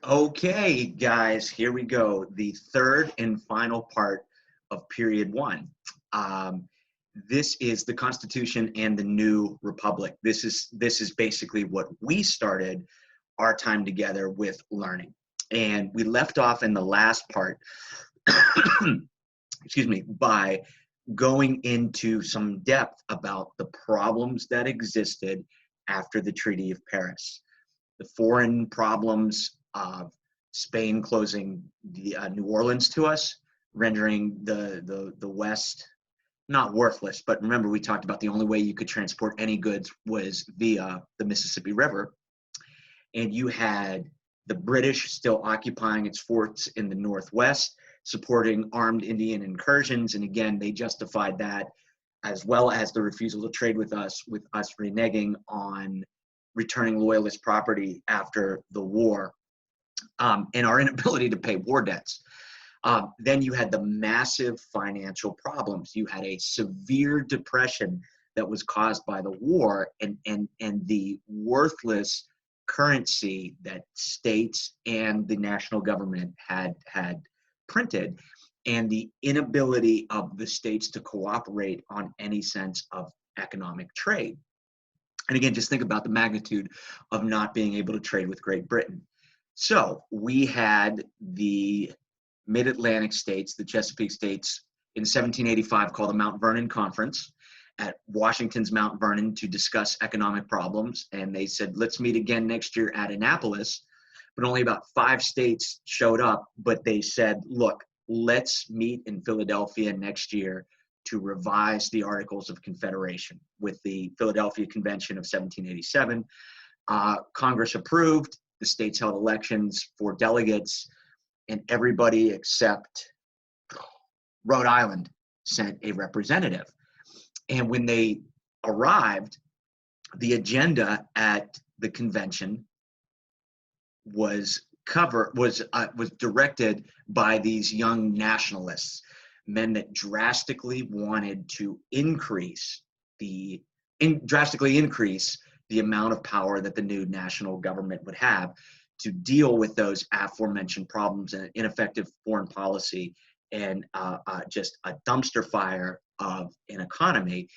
Okay, guys, here we go. The third and final part of period one. Um, this is the Constitution and the New Republic. This is basically what we started our time together with learning, and we left off in the last part. Excuse me, by going into some depth about the problems that existed after the Treaty of Paris, the foreign problems of Spain closing New Orleans to us, rendering the West not worthless. But remember, we talked about the only way you could transport any goods was via the Mississippi River, and you had the British still occupying its forts in the Northwest, supporting armed Indian incursions, and again, they justified that as well as the refusal to trade with us reneging on returning loyalist property after the war, and our inability to pay war debts. Then you had the massive financial problems. You had a severe depression that was caused by the war, and the worthless currency that states and the national government had printed, and the inability of the states to cooperate on any sense of economic trade. And again, just think about the magnitude of not being able to trade with Great Britain. So we had the mid-Atlantic states, the Chesapeake states, in 1785 called the Mount Vernon Conference at Washington's Mount Vernon to discuss economic problems. And they said, let's meet again next year at Annapolis. But only about 5 states showed up. But they said, look, let's meet in Philadelphia next year to revise the Articles of Confederation with the Philadelphia Convention of 1787. Congress approved. The states held elections for delegates, and everybody except Rhode Island sent a representative. And when they arrived, the agenda at the convention was directed by these young nationalists, men that drastically wanted to drastically increase the amount of power that the new national government would have to deal with those aforementioned problems and ineffective foreign policy, and just a dumpster fire of an economy,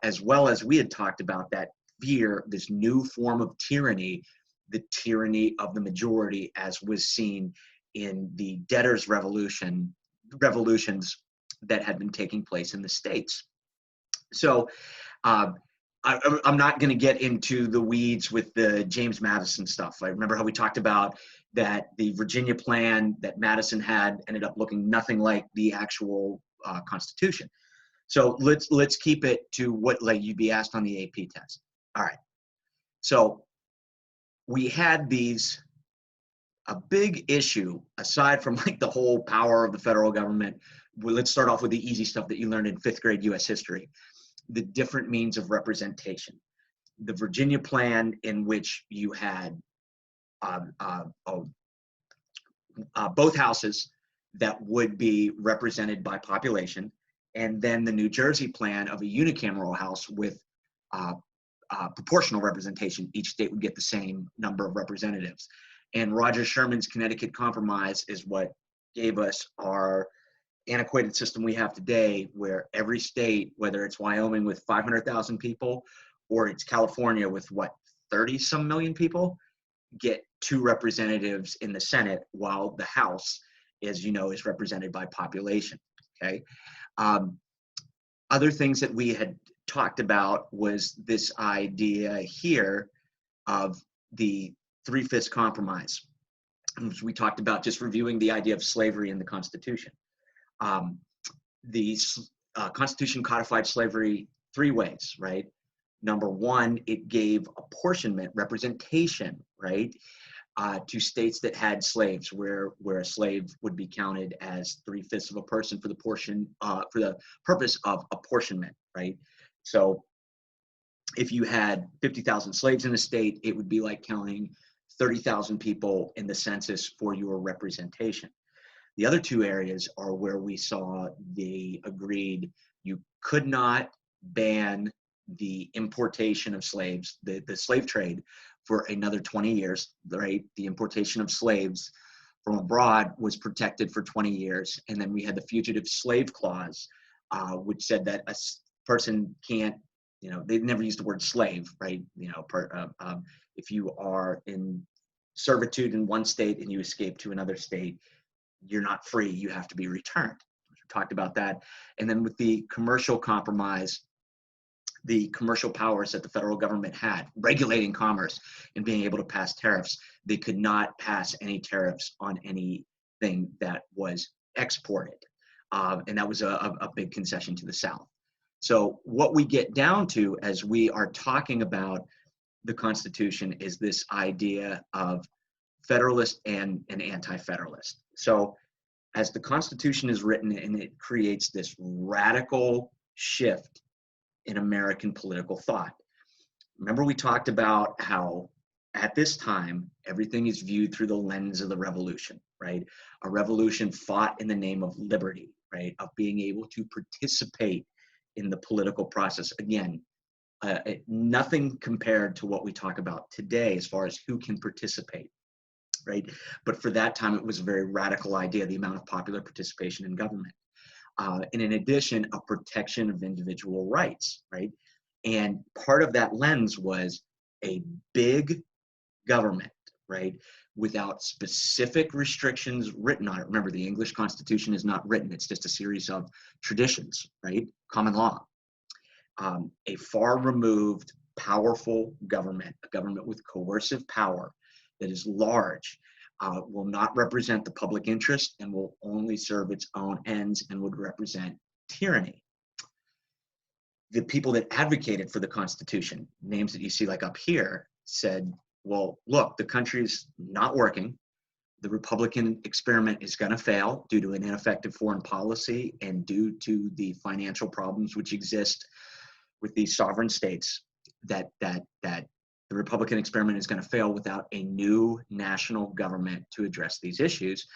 as well as we had talked about that fear, this new form of tyranny, the tyranny of the majority, as was seen in the debtors' revolutions that had been taking place in the States. So I'm not going to get into the weeds with the James Madison stuff. I remember how we talked about that the Virginia plan that Madison had ended up looking nothing like the actual Constitution. So let's keep it to what like you'd be asked on the AP test. All right. So we had a big issue aside from like the whole power of the federal government. Well, let's start off with the easy stuff that you learned in 5th grade U.S. history. The different means of representation. The Virginia plan, in which you had both houses that would be represented by population, and then the New Jersey plan of a unicameral house with proportional representation. Each state would get the same number of representatives. And Roger Sherman's Connecticut Compromise is what gave us our antiquated system we have today, where every state, whether it's Wyoming with 500,000 people or it's California with 30 some million people, get 2 representatives in the Senate, while the House, as you know, is represented by population. Okay. Other things that we had talked about was this idea here of the 3/5 compromise. We talked about just reviewing the idea of slavery in the Constitution. The Constitution codified slavery 3 ways, right? Number 1, it gave apportionment, representation, right, to states that had slaves, where a slave would be counted as 3/5 of a person for the purpose of apportionment, right? So if you had 50,000 slaves in a state, it would be like counting 30,000 people in the census for your representation. The other 2 areas are where we saw they agreed you could not ban the importation of slaves, the slave trade, for another 20 years, right? The importation of slaves from abroad was protected for 20 years. And then we had the Fugitive Slave Clause, which said that a person can't, they never used the word slave, right? If you are in servitude in one state and you escape to another state, you're not free, you have to be returned. We talked about that. And then with the commercial compromise, the commercial powers that the federal government had, regulating commerce and being able to pass tariffs, they could not pass any tariffs on anything that was exported. And that was a big concession to the South. So what we get down to as we are talking about the Constitution is this idea of Federalist and an anti-Federalist. So as the Constitution is written, and it creates this radical shift in American political thought. Remember, we talked about how at this time, everything is viewed through the lens of the revolution, right? A revolution fought in the name of liberty, right? Of being able to participate in the political process. Again, nothing compared to what we talk about today as far as who can participate, right? But for that time, it was a very radical idea, the amount of popular participation in government. And in addition, a protection of individual rights, right? And part of that lens was a big government, right? Without specific restrictions written on it. Remember, the English Constitution is not written. It's just a series of traditions, right? Common law. A far removed, powerful government, a government with coercive power that is large, will not represent the public interest and will only serve its own ends and would represent tyranny. The people that advocated for the Constitution, names that you see like up here, said, well, look, the country's not working. The Republican experiment is going to fail due to an ineffective foreign policy and due to the financial problems which exist with these sovereign states, that the Republican experiment is going to fail without a new national government to address these issues.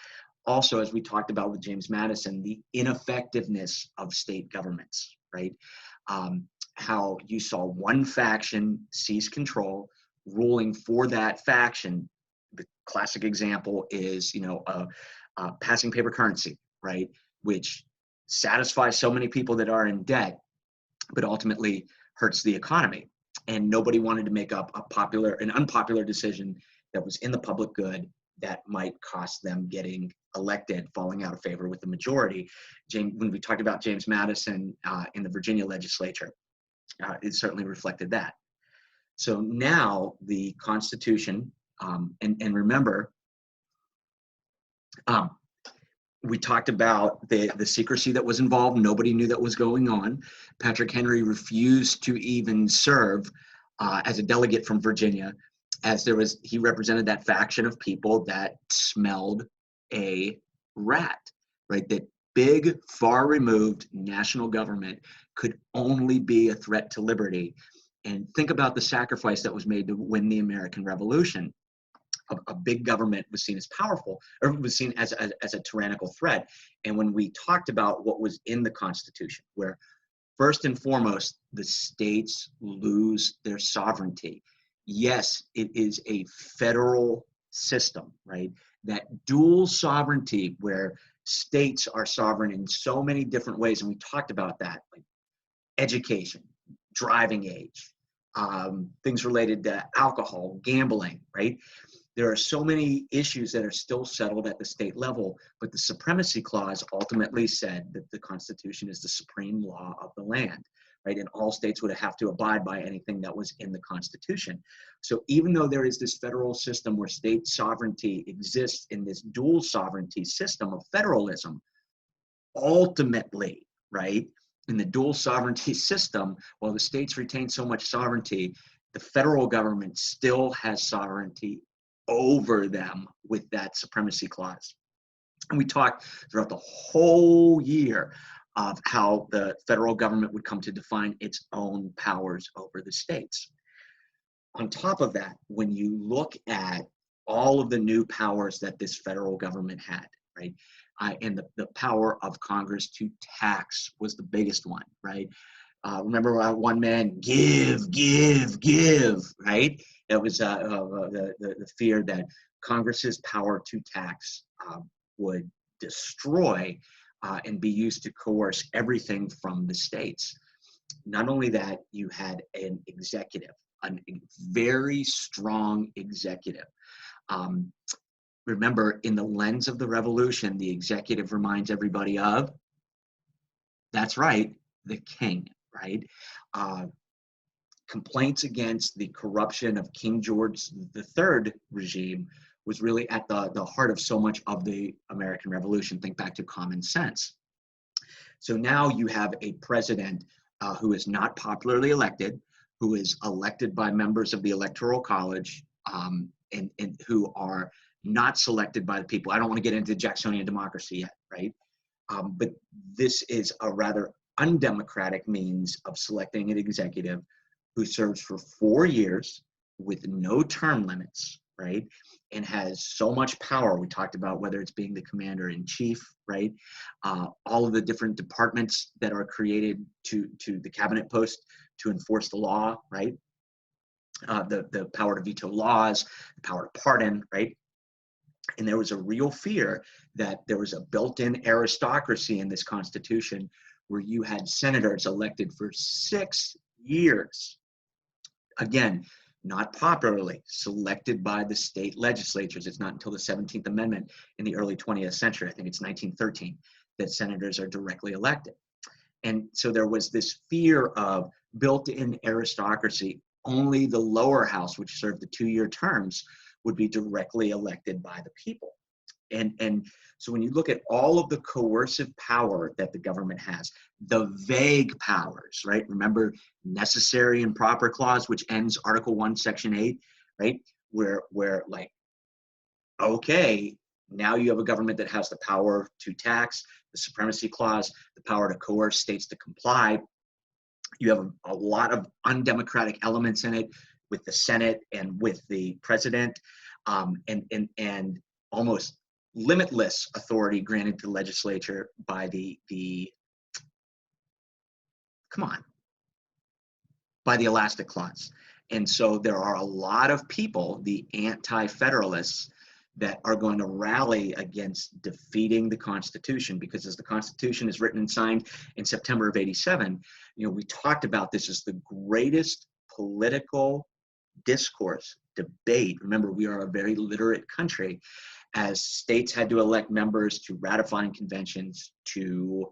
Also, as we talked about with James Madison, the ineffectiveness of state governments, right? How you saw one faction seize control, ruling for that faction. The classic example is, passing paper currency, right? Which satisfies so many people that are in debt, but ultimately hurts the economy. And nobody wanted to make up an unpopular decision that was in the public good that might cost them getting elected, falling out of favor with the majority. When we talked about James Madison in the Virginia legislature, it certainly reflected that. So now the Constitution, and remember, we talked about the secrecy that was involved. Nobody knew that was going on. Patrick Henry refused to even serve as a delegate from Virginia, as he represented that faction of people that smelled a rat, right? That big, far removed national government could only be a threat to liberty. And think about the sacrifice that was made to win the American Revolution. A big government was seen as powerful, or was seen as a tyrannical threat. And when we talked about what was in the Constitution, where first and foremost, the states lose their sovereignty. Yes, it is a federal system, right? That dual sovereignty where states are sovereign in so many different ways. And we talked about that, like education, driving age, things related to alcohol, gambling, right? There are so many issues that are still settled at the state level, but the Supremacy Clause ultimately said that the Constitution is the supreme law of the land, right? And all states would have to abide by anything that was in the Constitution. So even though there is this federal system where state sovereignty exists in this dual sovereignty system of federalism, ultimately, right, in the dual sovereignty system, while the states retain so much sovereignty, the federal government still has sovereignty over them with that Supremacy Clause. And we talked throughout the whole year of how the federal government would come to define its own powers over the states. On top of that, when you look at all of the new powers that this federal government had, right? And the power of Congress to tax was the biggest one, right? Remember one man, give, right? That was the fear that Congress's power to tax would destroy and be used to coerce everything from the states. Not only that, you had an executive, a very strong executive. Remember, in the lens of the revolution, the executive reminds everybody of, that's right, the king, right? Complaints against the corruption of King George III regime was really at the heart of so much of the American Revolution. Think back to common sense. So now you have a president who is not popularly elected, who is elected by members of the Electoral College, and who are not selected by the people. I don't want to get into Jacksonian democracy yet, right? But this is a rather undemocratic means of selecting an executive who serves for 4 years with no term limits, right? And has so much power. We talked about whether it's being the commander in chief, right? All of the different departments that are created to the cabinet post to enforce the law, right? The power to veto laws, the power to pardon, right? And there was a real fear that there was a built-in aristocracy in this Constitution where you had senators elected for 6 years. Again, not popularly, selected by the state legislatures. It's not until the 17th Amendment in the early 20th century, I think it's 1913, that senators are directly elected. And so there was this fear of built-in aristocracy. Only the lower house, which served the 2-year terms, would be directly elected by the people. And so when you look at all of the coercive power that the government has, the vague powers, right? Remember necessary and proper clause, which ends Article 1, Section 8, right? Where like, okay, now you have a government that has the power to tax, the supremacy clause, the power to coerce states to comply. You have a lot of undemocratic elements in it with the Senate and with the president, and almost limitless authority granted to the legislature by by the elastic clause. And so there are a lot of people, the anti-federalists, that are going to rally against defeating the Constitution, because as the Constitution is written and signed in September of '87, we talked about this as the greatest political discourse, debate. Remember, we are a very literate country, as states had to elect members to ratifying conventions to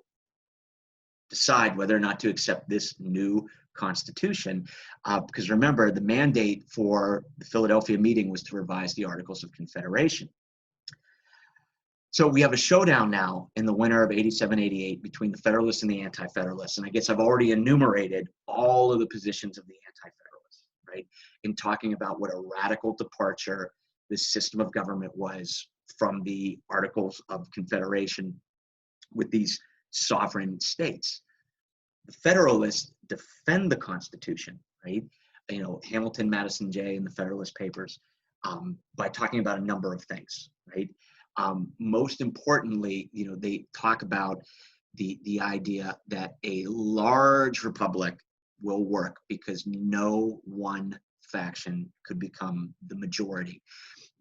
decide whether or not to accept this new Constitution. Because remember, the mandate for the Philadelphia meeting was to revise the Articles of Confederation. So we have a showdown now in the winter of '87-'88 between the Federalists and the Anti-Federalists. And I guess I've already enumerated all of the positions of the Anti-Federalists, right? In talking about what a radical departure this system of government was from the Articles of Confederation with these sovereign states. The Federalists defend the Constitution, right? Hamilton, Madison, Jay, and the Federalist Papers, by talking about a number of things, right? Most importantly, they talk about the idea that a large republic will work because no one faction could become the majority.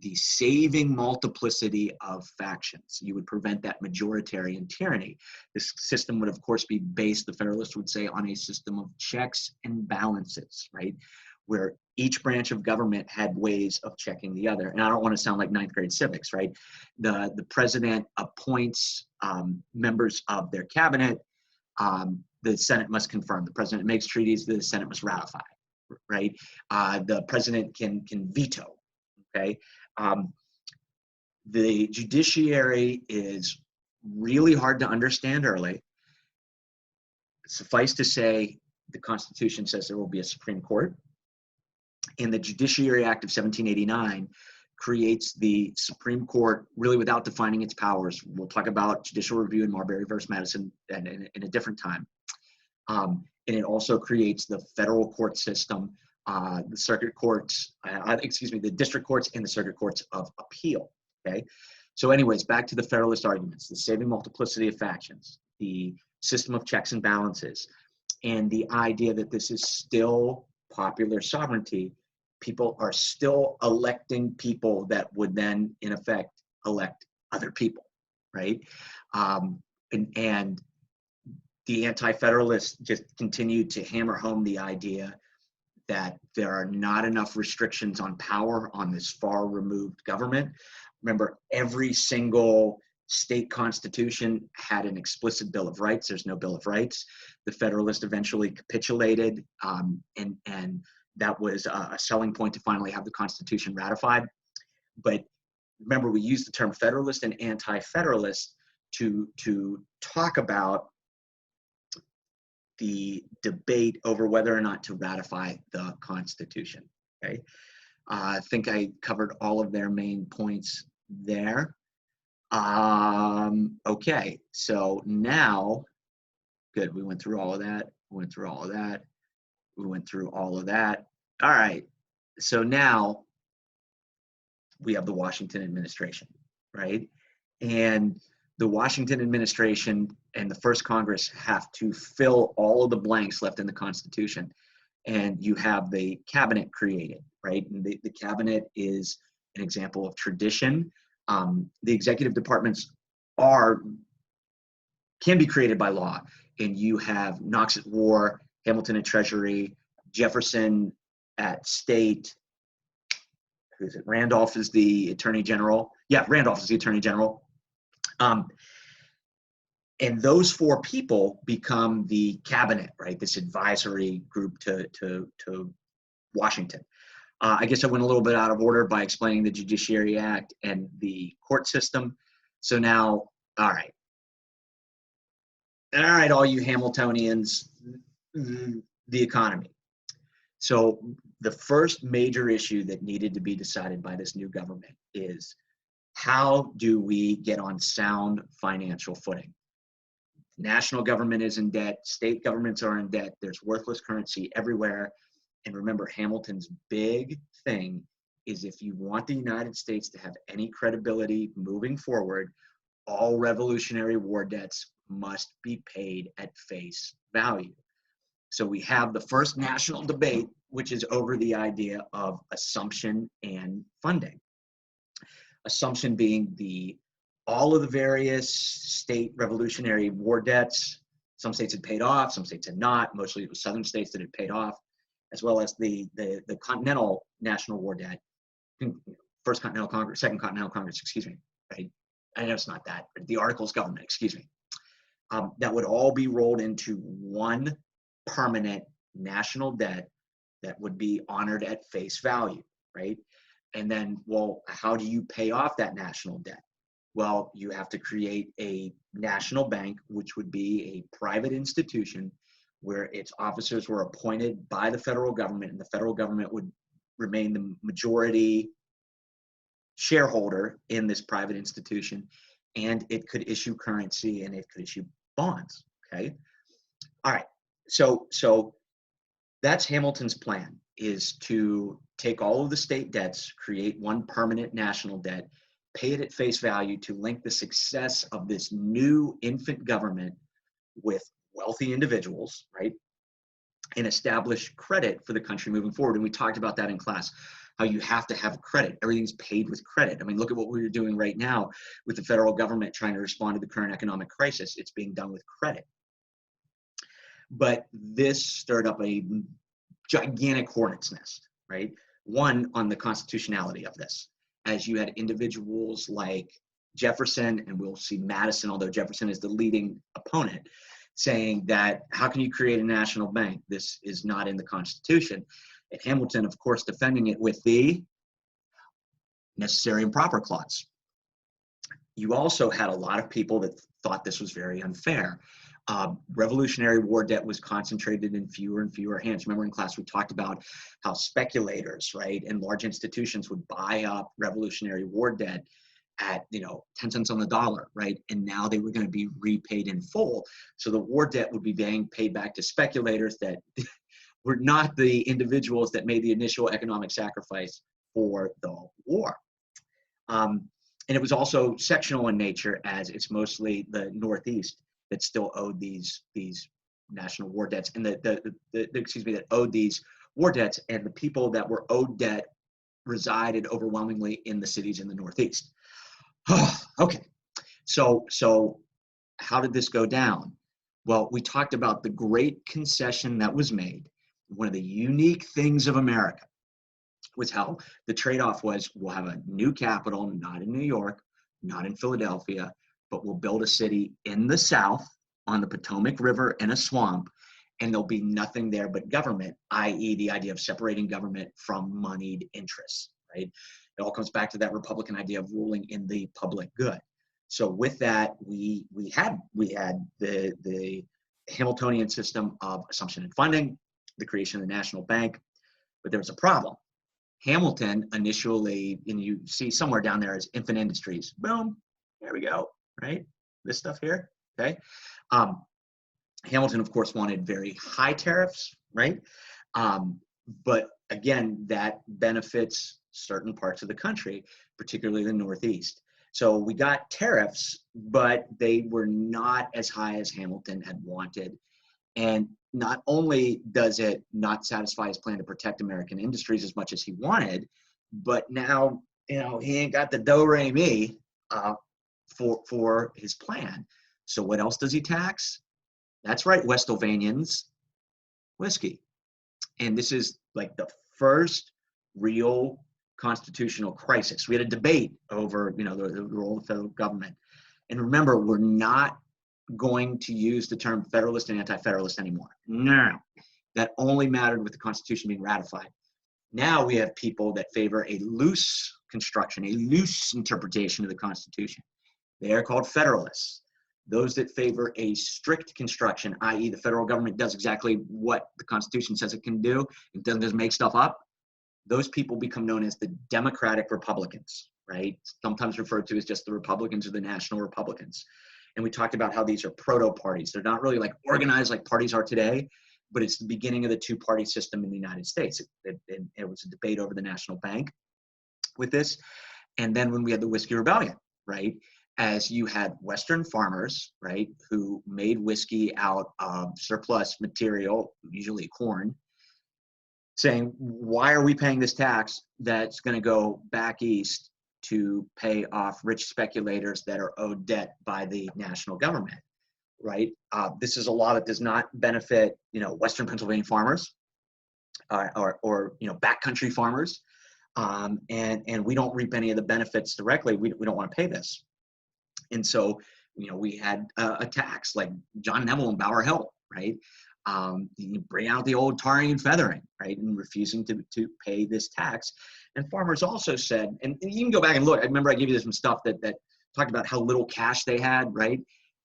The saving multiplicity of factions, you would prevent that majoritarian tyranny. This system would, of course, be based, the Federalists would say, on a system of checks and balances, right? Where each branch of government had ways of checking the other. And I don't want to sound like ninth grade civics, right? The president appoints members of their cabinet. The Senate must confirm. The president makes treaties, the Senate must ratify, right? The president can veto, okay? The judiciary is really hard to understand early. Suffice to say, the Constitution says there will be a Supreme Court. And the Judiciary Act of 1789 creates the Supreme Court really without defining its powers. We'll talk about judicial review in Marbury versus Madison in a different time. And it also creates the federal court system, the circuit courts, the district courts and the circuit courts of appeal, okay? So anyways, back to the Federalist arguments, the saving multiplicity of factions, the system of checks and balances, and the idea that this is still popular sovereignty. People are still electing people that would then, in effect, elect other people, right? And the anti-federalists just continued to hammer home the idea that there are not enough restrictions on power on this far removed government. Remember, every single state constitution had an explicit Bill of Rights. There's no Bill of Rights. The Federalists eventually capitulated, and that was a selling point to finally have the Constitution ratified. But remember, we use the term Federalist and Anti-Federalist to talk about the debate over whether or not to ratify the Constitution. Okay, I think I covered all of their main points there. Okay, so now, good, we went through all of that, we went through all of that, we went through all of that. All right, so now we have the Washington administration, right? And the Washington administration and the first Congress have to fill all of the blanks left in the Constitution. And you have the cabinet created, right? And the cabinet is an example of tradition. The executive departments can be created by law. And you have Knox at War, Hamilton at Treasury, Jefferson at State. Who's it? Randolph is the Attorney General. Yeah, Randolph is the Attorney General. And those four people become the cabinet, right? This advisory group to Washington. I guess I went a little bit out of order by explaining the Judiciary Act and the court system. So now, all right, all you Hamiltonians, the economy. So the first major issue that needed to be decided by this new government is, how do we get on sound financial footing? National government is in debt, state governments are in debt, there's worthless currency everywhere. And remember, Hamilton's big thing is, if you want the United States to have any credibility moving forward, all Revolutionary War debts must be paid at face value. So we have the first national debate, which is over the idea of assumption and funding. Assumption being all of the various state Revolutionary War debts. Some states had paid off, some states had not. Mostly it was southern states that had paid off, as well as the Continental National War debt. First Continental Congress, Second Continental Congress, excuse me. Right? I know it's not that, but the Articles of Government, excuse me. That would all be rolled into one permanent national debt that would be honored at face value, right? And then, well, how do you pay off that national debt? Well, you have to create a national bank, which would be a private institution where its officers were appointed by the federal government, and the federal government would remain the majority shareholder in this private institution, and it could issue currency and it could issue bonds, okay? All right, so that's Hamilton's plan, is to take all of the state debts, create one permanent national debt, pay it at face value to link the success of this new infant government with wealthy individuals, right? And establish credit for the country moving forward. And we talked about that in class, how you have to have credit. Everything's paid with credit. I mean, look at what we're doing right now with the federal government trying to respond to the current economic crisis. It's being done with credit. But this stirred up a gigantic hornet's nest, right? One, on the constitutionality of this, as you had individuals like Jefferson, and we'll see Madison, although Jefferson is the leading opponent, saying that, how can you create a national bank? This is not in the Constitution. And Hamilton, of course, defending it with the necessary and proper clause. You also had a lot of people that thought this was very unfair. Revolutionary War debt was concentrated in fewer and fewer hands. Remember in class we talked about how speculators, right, and large institutions would buy up Revolutionary War debt at 10 cents on the dollar, right? And now they were going to be repaid in full. So the war debt would be being paid back to speculators that were not the individuals that made the initial economic sacrifice for the war. And it was also sectional in nature, as it's mostly the Northeast that still owed these national war debts, and that owed these war debts, and the people that were owed debt resided overwhelmingly in the cities in the Northeast. Okay, so how did this go down? Well, we talked about the great concession that was made. One of the unique things of America was how the trade-off was, we'll have a new capital, not in New York, not in Philadelphia, but we'll build a city in the South on the Potomac River in a swamp, and there'll be nothing there but government, i.e. the idea of separating government from moneyed interests, right? It all comes back to that Republican idea of ruling in the public good. So with that, we had the Hamiltonian system of assumption and funding, the creation of the national bank, but there was a problem. Hamilton initially, and you see somewhere down there is Infant Industries. Boom, there we go, right? This stuff here, okay? Hamilton, of course, wanted very high tariffs, right? But again, that benefits certain parts of the country, particularly the Northeast. So we got tariffs, but they were not as high as Hamilton had wanted. And not only does it not satisfy his plan to protect American industries as much as he wanted, but now, he ain't got the do-re-mi for his plan. So what else does he tax? That's right, Westlvanians, whiskey. And this is like the first real constitutional crisis. We had a debate over, the role of the federal government. And remember, we're not going to use the term Federalist and Anti-Federalist anymore. No, that only mattered with the Constitution being ratified. Now we have people that favor a loose construction, a loose interpretation of the Constitution. They are called Federalists. Those that favor a strict construction, i.e. the federal government does exactly what the Constitution says it can do, it doesn't just make stuff up, those people become known as the Democratic Republicans, right? Sometimes referred to as just the Republicans or the National Republicans. And we talked about how these are proto-parties. They're not really like organized like parties are today, but it's the beginning of the two-party system in the United States. It was a debate over the national bank with this. And then when we had the Whiskey Rebellion, right? As you had Western farmers, right, who made whiskey out of surplus material, usually corn, saying, why are we paying this tax that's going to go back east to pay off rich speculators that are owed debt by the national government, right? This is a law that does not benefit, Western Pennsylvania farmers or backcountry farmers, and we don't reap any of the benefits directly. We don't want to pay this. And so, we had a tax like John Neville and Bower Hill, right? You bring out the old tarring and feathering, right? And refusing to pay this tax. And farmers also said, and you can go back and look, I remember I gave you some stuff that talked about how little cash they had, right?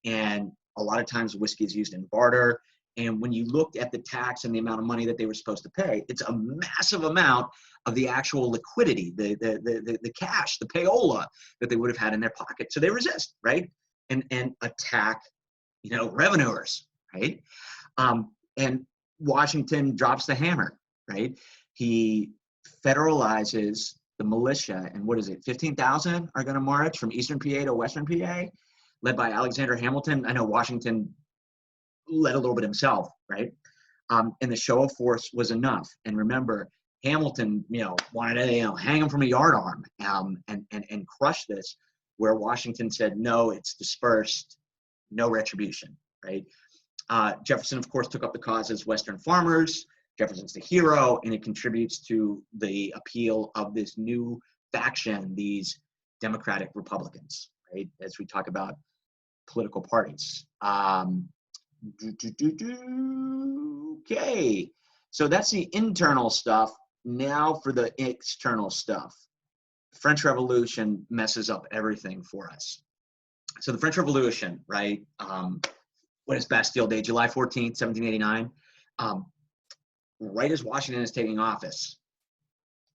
And a lot of times whiskey is used in barter. And when you looked at the tax and the amount of money that they were supposed to pay, it's a massive amount of the actual liquidity, the cash, the payola that they would have had in their pocket. So they resist, right? And attack, revenuers, right? And Washington drops the hammer, right? He federalizes the militia, and what is it, 15,000 are going to march from Eastern PA to Western PA, led by Alexander Hamilton. I know Washington led a little bit himself, right? And the show of force was enough. And remember, Hamilton, wanted to, hang him from a yardarm and crush this, where Washington said, no, it's dispersed, no retribution, right? Jefferson, of course, took up the cause as Western farmers. Jefferson's the hero, and it contributes to the appeal of this new faction, these Democratic Republicans, right? As we talk about political parties. Okay, so that's the internal stuff. Now for the external stuff. The French Revolution messes up everything for us. So the French Revolution, right? What is Bastille Day? July 14th, 1789. Right as Washington is taking office,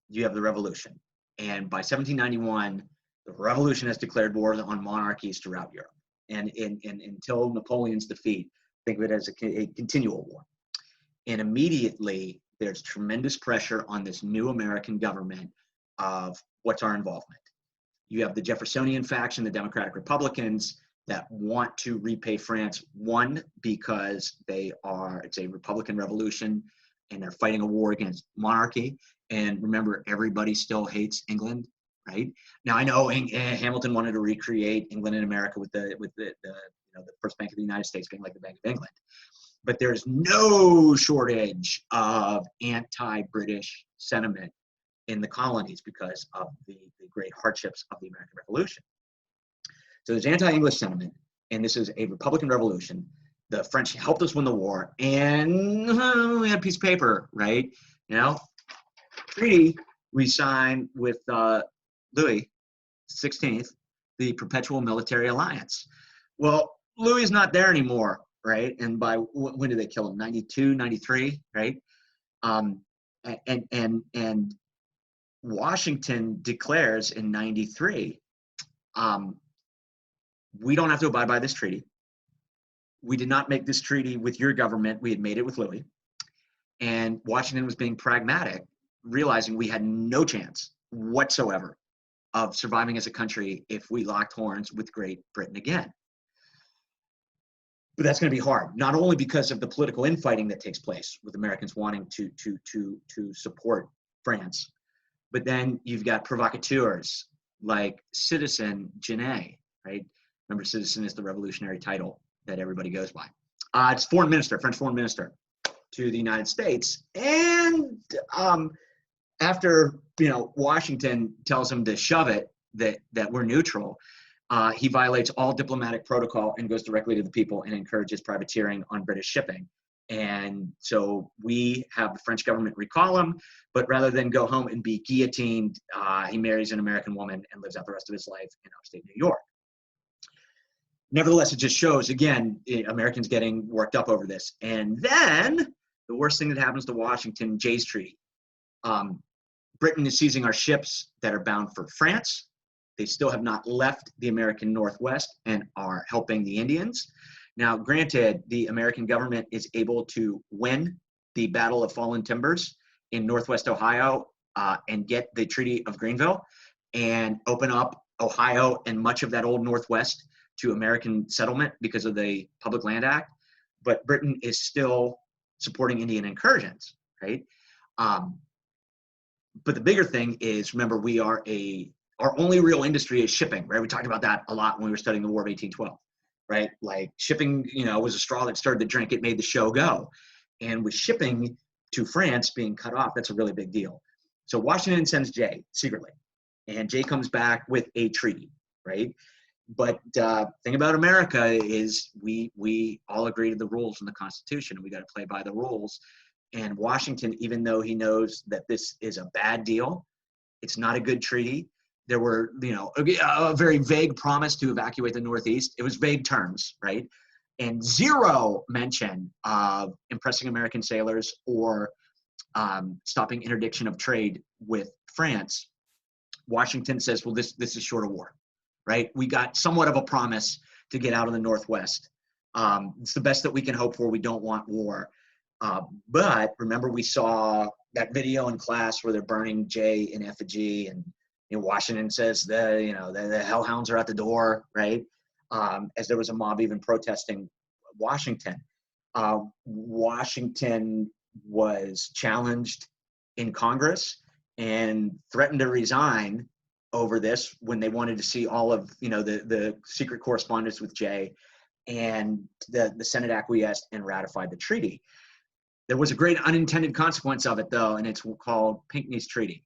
you have the revolution. And by 1791, the revolution has declared wars on monarchies throughout Europe. And until Napoleon's defeat, think of it as a continual war. And immediately, there's tremendous pressure on this new American government of what's our involvement. You have the Jeffersonian faction, the Democratic Republicans, that want to repay France. One, because it's a Republican revolution and they're fighting a war against monarchy. And remember, everybody still hates England, right? Now I know Hamilton wanted to recreate England and America with the first Bank of the United States being like the Bank of England. But there's no shortage of anti-British sentiment in the colonies because of the great hardships of the American Revolution. So there's anti-English sentiment, and this is a Republican revolution. The French helped us win the war, and we had a piece of paper, right? Treaty we signed with Louis XVI, the Perpetual Military Alliance. Well, Louis is not there anymore, right? And by when did they kill him? 92, 93, right? And Washington declares in 93, we don't have to abide by this treaty. We did not make this treaty with your government. We had made it with Louis. And Washington was being pragmatic, realizing we had no chance whatsoever of surviving as a country if we locked horns with Great Britain again. But that's going to be hard, not only because of the political infighting that takes place with Americans wanting to support France, but then you've got provocateurs like Citizen Genet, right? Remember, Citizen is the revolutionary title that everybody goes by. It's foreign minister, French foreign minister to the United States. And after, Washington tells him to shove it, that we're neutral, he violates all diplomatic protocol and goes directly to the people and encourages privateering on British shipping. And so we have the French government recall him, but rather than go home and be guillotined, he marries an American woman and lives out the rest of his life in upstate New York. Nevertheless, it just shows, again, Americans getting worked up over this. And then the worst thing that happens to Washington, Jay's Treaty. Britain is seizing our ships that are bound for France. They still have not left the American Northwest and are helping the Indians. Now, granted, the American government is able to win the Battle of Fallen Timbers in Northwest Ohio and get the Treaty of Greenville and open up Ohio and much of that old Northwest to American settlement because of the Public Land Act. But Britain is still supporting Indian incursions, right? But the bigger thing is, remember, our only real industry is shipping, right? We talked about that a lot when we were studying the War of 1812, right? Like shipping, was a straw that started the drink. It made the show go. And with shipping to France being cut off, that's a really big deal. So Washington sends Jay secretly, and Jay comes back with a treaty, right? But thing about America is we all agree to the rules in the Constitution, and we got to play by the rules. And Washington, even though he knows that this is a bad deal, it's not a good treaty. There were, a very vague promise to evacuate the Northeast. It was vague terms, right? And zero mention of impressing American sailors or stopping interdiction of trade with France. Washington says, well, this is short of war, right? We got somewhat of a promise to get out of the Northwest. It's the best that we can hope for. We don't want war. But remember, we saw that video in class where they're burning Jay in effigy, and Washington says the hellhounds are at the door, right? As there was a mob even protesting Washington. Washington was challenged in Congress and threatened to resign over this when they wanted to see all of the secret correspondence with Jay, and the Senate acquiesced and ratified the treaty. There was a great unintended consequence of it, though, and it's called Pinckney's Treaty.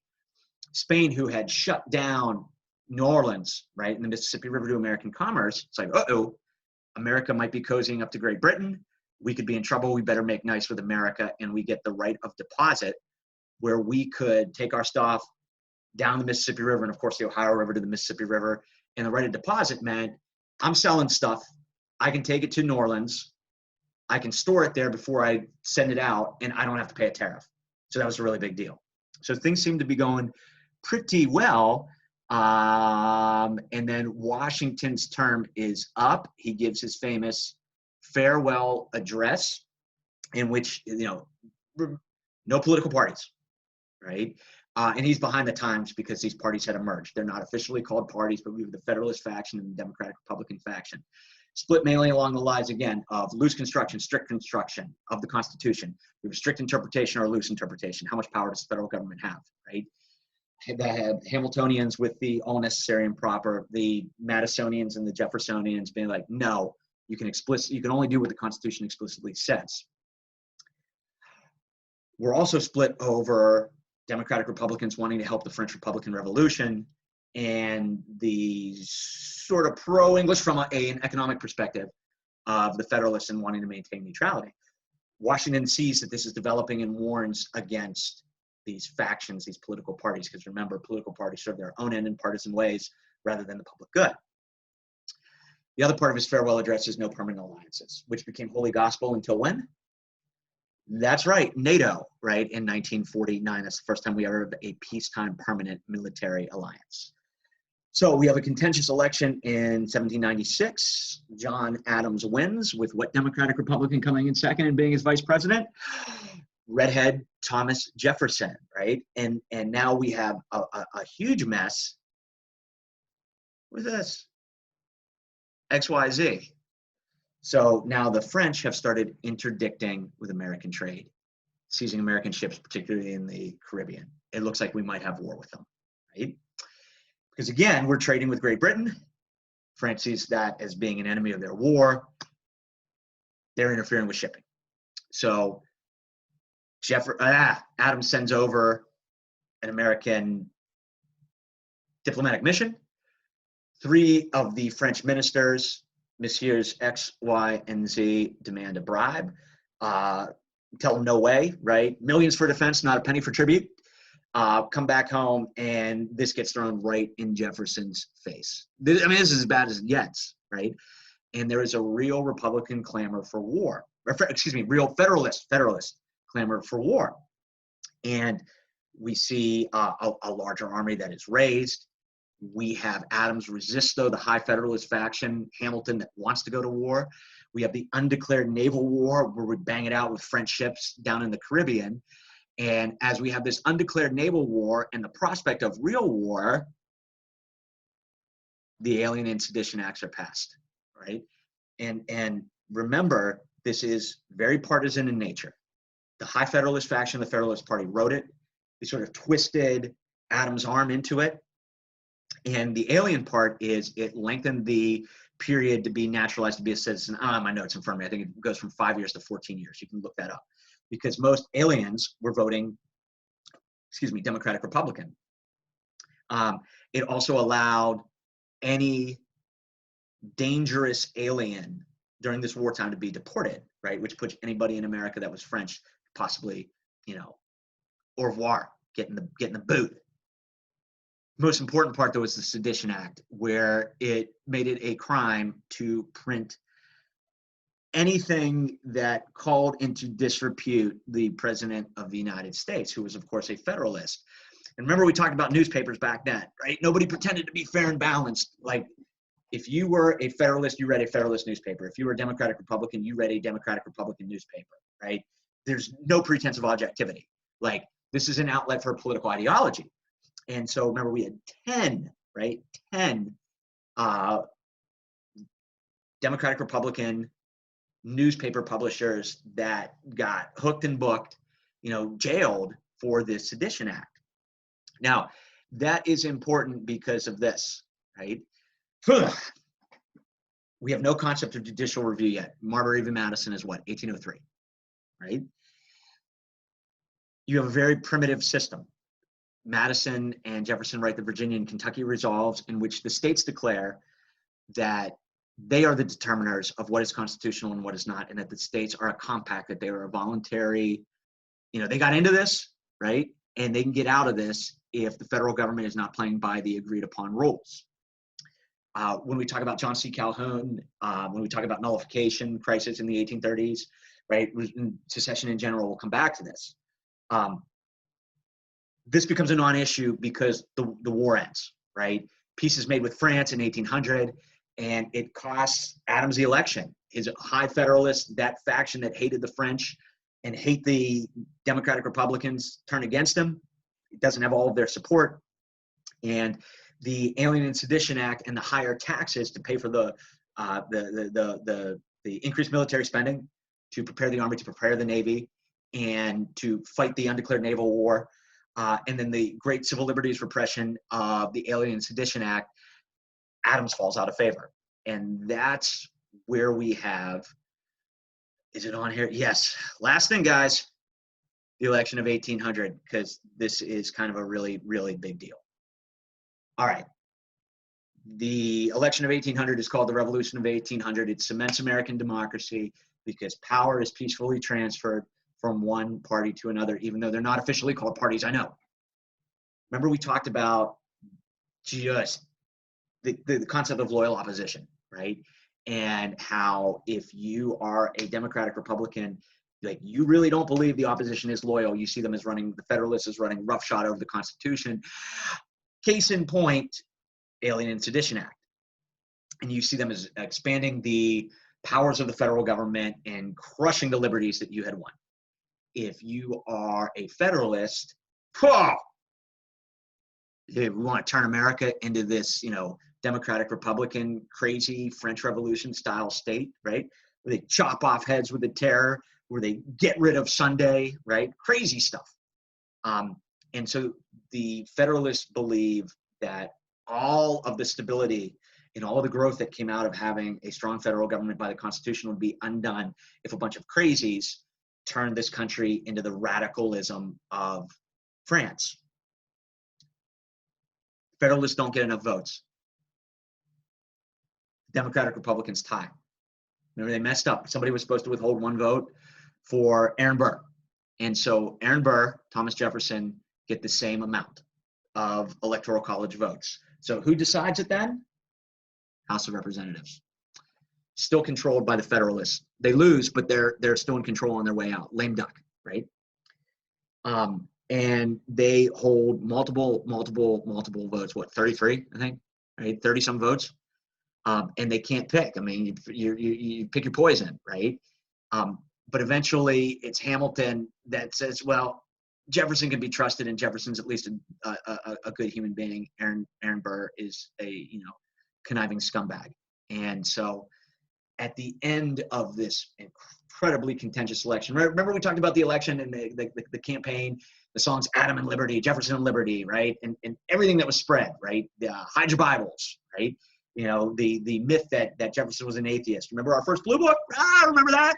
Spain, who had shut down New Orleans, right, in the Mississippi River to American commerce, it's like, uh-oh, America might be cozying up to Great Britain. We could be in trouble. We better make nice with America, and we get the right of deposit where we could take our stuff down the Mississippi River and, of course, the Ohio River to the Mississippi River. And the right of deposit meant I'm selling stuff. I can take it to New Orleans. I can store it there before I send it out, and I don't have to pay a tariff. So that was a really big deal. So things seem to be going pretty well. And then Washington's term is up. He gives his famous farewell address in which, no political parties, right? And he's behind the times because these parties had emerged. They're not officially called parties, but we have the Federalist faction and the Democratic Republican faction. Split mainly along the lines, again, of loose construction, strict construction of the Constitution. We have a strict interpretation or a loose interpretation. How much power does the federal government have, right? The Hamiltonians with the all necessary and proper, the Madisonians and the Jeffersonians being like, no, you can only do what the Constitution explicitly says. We're also split over Democratic Republicans wanting to help the French Republican Revolution and the sort of pro-English from an economic perspective of the Federalists and wanting to maintain neutrality. Washington sees that this is developing and warns against these factions, these political parties, because remember, political parties serve their own end in partisan ways rather than the public good. The other part of his farewell address is no permanent alliances, which became holy gospel until when? That's right, NATO, right, in 1949. That's the first time we ever had a peacetime permanent military alliance. So we have a contentious election in 1796. John Adams wins with what Democratic Republican coming in second and being his vice president? Redhead Thomas Jefferson, right? And now we have a huge mess with this XYZ. So now the French have started interdicting with American trade, seizing American ships, particularly in the Caribbean. It looks like we might have war with them, right? Because again, we're trading with Great Britain. France sees that as being an enemy of their war. They're interfering with shipping. So Adams sends over an American diplomatic mission. 3 of the French ministers, Messieurs X, Y, and Z, demand a bribe. Tell them no way, right? Millions for defense, not a penny for tribute. Come back home, and this gets thrown right in Jefferson's face. This is as bad as it gets, right? And there is a real Republican clamor for war. Real Federalist clamor for war. And we see a larger army that is raised. We have Adams resist, though, the high Federalist faction, Hamilton, that wants to go to war. We have the undeclared naval war where we bang it out with French ships down in the Caribbean. And as we have this undeclared naval war and the prospect of real war, the Alien and Sedition Acts are passed, right? And remember, this is very partisan in nature. The high Federalist faction, the Federalist Party, wrote it. They sort of twisted Adams' arm into it. And the alien part is it lengthened the period to be naturalized to be a citizen. I don't have my notes in front of me. I think it goes from 5 years to 14 years. You can look that up. Because most aliens were voting, Democratic Republican. It also allowed any dangerous alien during this wartime to be deported, right? Which puts anybody in America that was French, possibly, au revoir, getting the boot. Most important part, though, is the Sedition Act, where it made it a crime to print anything that called into disrepute the President of the United States, who was, of course, a Federalist. And remember, we talked about newspapers back then, right? Nobody pretended to be fair and balanced. Like, if you were a Federalist, you read a Federalist newspaper. If you were a Democratic Republican, you read a Democratic Republican newspaper, right? There's no pretense of objectivity. Like, this is an outlet for political ideology. And so, remember, we had 10 Democratic Republican newspaper publishers that got hooked and booked, jailed for the Sedition Act. Now, that is important because of this, right? We have no concept of judicial review yet. Marbury v. Madison is what? 1803, right? You have a very primitive system. Madison and Jefferson write the Virginia and Kentucky Resolves, in which the states declare that they are the determiners of what is constitutional and what is not, and that the states are a compact, that they are a voluntary, they got into this, right? And they can get out of this if the federal government is not playing by the agreed upon rules. When we talk about John C. Calhoun, when we talk about nullification crisis in the 1830s, right? Secession in general, we'll come back to this. This becomes a non-issue because the war ends, right? Peace is made with France in 1800, and it costs Adams the election. His high Federalist, that faction that hated the French and hate the Democratic Republicans, turn against him. it doesn't have all of their support. And the Alien and Sedition Act and the higher taxes to pay for the increased military spending, to prepare the Army, to prepare the Navy, and to fight the undeclared naval war, and then the great civil liberties repression of the Alien and Sedition Act, Adams falls out of favor. And that's where we have, is it on here? Yes. Last thing, guys, the election of 1800, because this is kind of a really, really big deal. All right. The election of 1800 is called the Revolution of 1800. It cements American democracy because power is peacefully transferred from one party to another, even though they're not officially called parties, I know. Remember we talked about just the concept of loyal opposition, right? And how if you are a Democratic Republican, like you really don't believe the opposition is loyal. You see them as running, the Federalists as running roughshod over the Constitution. Case in point, Alien and Sedition Act. And you see them as expanding the powers of the federal government and crushing the liberties that you had won. If you are a Federalist, we want to turn America into this, Democratic Republican, crazy French Revolution style state, right? Where they chop off heads with the terror, where they get rid of Sunday, right? Crazy stuff. And so the Federalists believe that all of the stability and all of the growth that came out of having a strong federal government by the Constitution would be undone if a bunch of crazies turned this country into the radicalism of France. Federalists don't get enough votes. Democratic Republicans tie. Remember, they messed up. Somebody was supposed to withhold one vote for Aaron Burr. And so Aaron Burr, Thomas Jefferson get the same amount of electoral college votes. So who decides it then? House of Representatives. Still controlled by the Federalists. They lose, but they're still in control on their way out. Lame duck, right? And they hold multiple votes. What, 33, I think, right? 30 some votes. And they can't pick. I mean, you pick your poison, right? But eventually it's Hamilton that says, well, Jefferson can be trusted, and Jefferson's at least a good human being. Aaron Burr is a conniving scumbag. And so at the end of this incredibly contentious election, remember we talked about the election and the campaign, the songs Adam and Liberty, Jefferson and Liberty, right? And everything that was spread, right? Hide your Bibles, right? The myth that Jefferson was an atheist. Remember our first Blue Book? Remember that?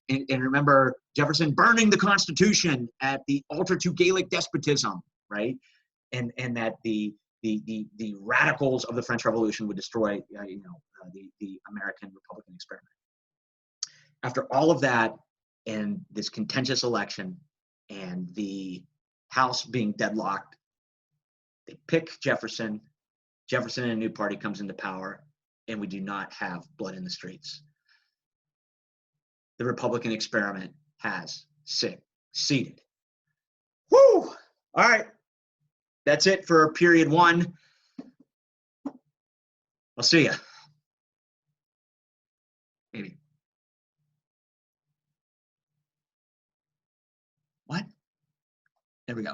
And remember Jefferson burning the Constitution at the altar to Gaelic despotism, right? And that the radicals of the French Revolution would destroy, the American Republican experiment. After all of that, and this contentious election, and the House being deadlocked, they pick Jefferson. Jefferson and a new party comes into power, and we do not have blood in the streets. The Republican experiment has succeeded. Woo! All right. That's it for period one. I'll see ya. Maybe. What? There we go.